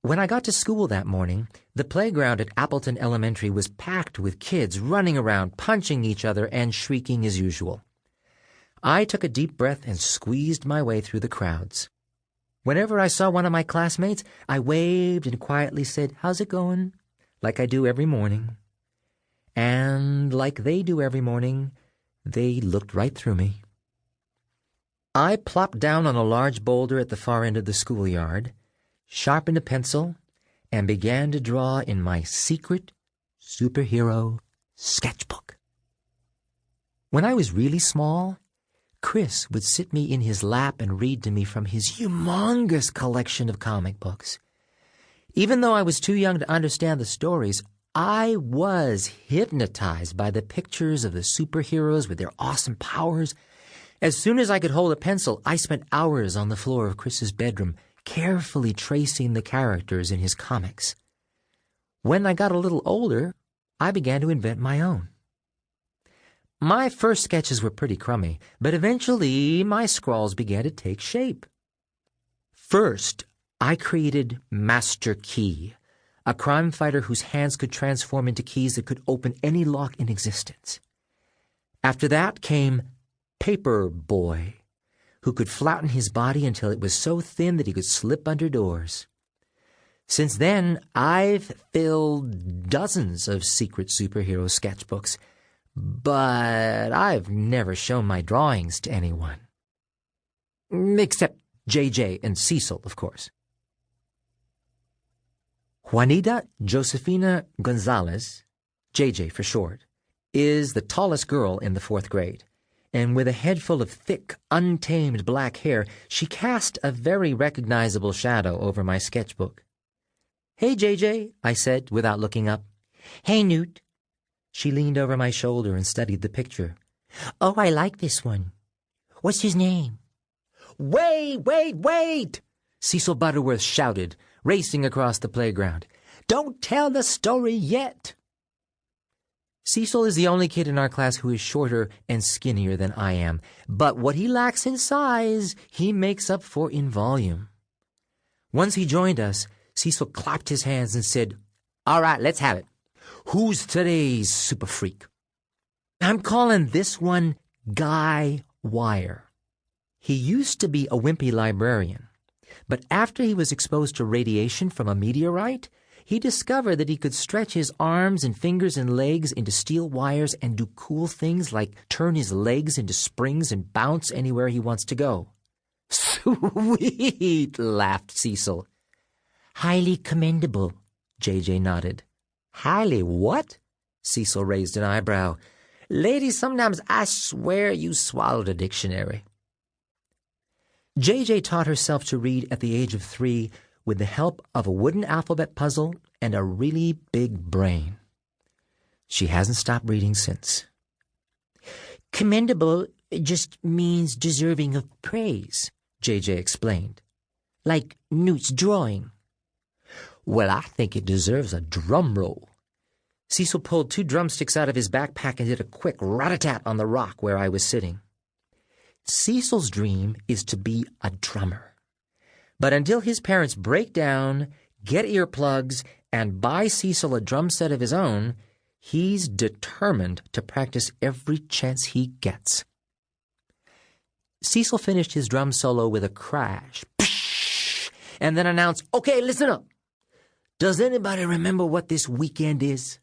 When I got to school that morning, the playground at Appleton Elementary was packed with kids running around, punching each other, and shrieking as usual. I took a deep breath and squeezed my way through the crowds. Whenever I saw one of my classmates, I waved and quietly said, "How's it going?" like I do every morning. And like they do every morning, they looked right through me. I plopped down on a large boulder at the far end of the schoolyard, sharpened a pencil, and began to draw in my secret superhero sketchbook. When I was really small, Chris would sit me in his lap and read to me from his humongous collection of comic books. Even though I was too young to understand the stories, I was hypnotized by the pictures of the superheroes with their awesome powers. As soon as I could hold a pencil, I spent hours on the floor of Chris's bedroom, carefully tracing the characters in his comics. When I got a little older, I began to invent my own. My first sketches were pretty crummy, but eventually my scrawls began to take shape. First, I created Master Key, a crime fighter whose hands could transform into keys that could open any lock in existence. After that came Paper Boy, who could flatten his body until it was so thin that he could slip under doors. Since then, I've filled dozens of secret superhero sketchbooks, but I've never shown my drawings to anyone. Except JJ and Cecil, of course. Juanita Josefina Gonzalez, JJ for short, is the tallest girl in the 4th grade, and with a head full of thick, untamed black hair, she cast a very recognizable shadow over my sketchbook. "Hey, JJ," I said without looking up. "Hey, Newt." She leaned over my shoulder and studied the picture. "Oh, I like this one. What's his name?" Wait! Cecil Butterworth shouted, racing across the playground. "Don't tell the story yet!" Cecil is the only kid in our class who is shorter and skinnier than I am, but what he lacks in size, he makes up for in volume. Once he joined us, Cecil clapped his hands and said, "All right, let's have it. Who's today's super freak?" I'm calling this one Guy Wire. He used to be a wimpy librarian, but after he was exposed to radiation from a meteorite, he discovered that he could stretch his arms and fingers and legs into steel wires and do cool things like turn his legs into springs and bounce anywhere he wants to go. "Sweet," laughed Cecil. "Highly commendable," JJ nodded. "Highly what?" Cecil raised an eyebrow. "Lady, sometimes I swear you swallowed a dictionary." JJ taught herself to read at the age of 3 with the help of a wooden alphabet puzzle and a really big brain. She hasn't stopped reading since. "Commendable just means deserving of praise," JJ explained. "Like Newt's drawing." "Well, I think it deserves a drum roll." Cecil pulled 2 drumsticks out of his backpack and did a quick rat-a-tat on the rock where I was sitting. Cecil's dream is to be a drummer. But until his parents break down, get earplugs, and buy Cecil a drum set of his own, he's determined to practice every chance he gets. Cecil finished his drum solo with a crash, and then announced, "Okay, listen up. Does anybody remember what this weekend is?"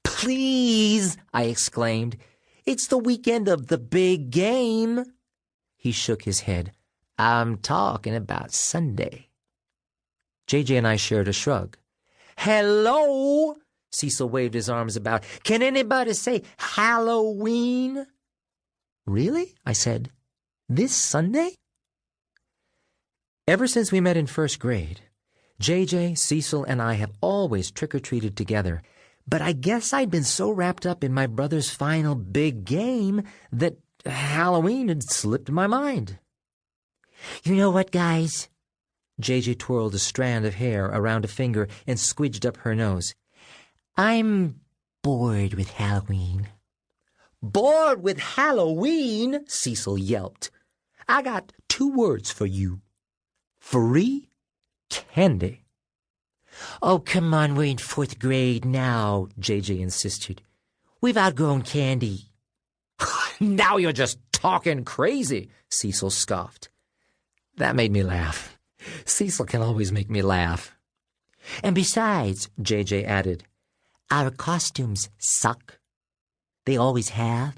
"Please," I exclaimed. "It's the weekend of the big game." He shook his head. "I'm talking about Sunday." JJ and I shared a shrug. "Hello!" Cecil waved his arms about. "Can anybody say Halloween?" "Really?" I said. "This Sunday?" Ever since we met in 1st grade, JJ, Cecil, and I have always trick-or-treated together, but I guess I'd been so wrapped up in my brother's final big game that Halloween had slipped my mind. "You know what, guys?" JJ twirled a strand of hair around a finger and squidged up her nose. "I'm bored with Halloween." "Bored with Halloween?" Cecil yelped. "I got 2 words for you. Free candy." Oh, come on, we're in 4th grade now, JJ insisted. We've outgrown candy. Now you're just talking crazy, Cecil scoffed. That made me laugh. Cecil can always make me laugh. And besides, JJ added, our costumes suck. They always have.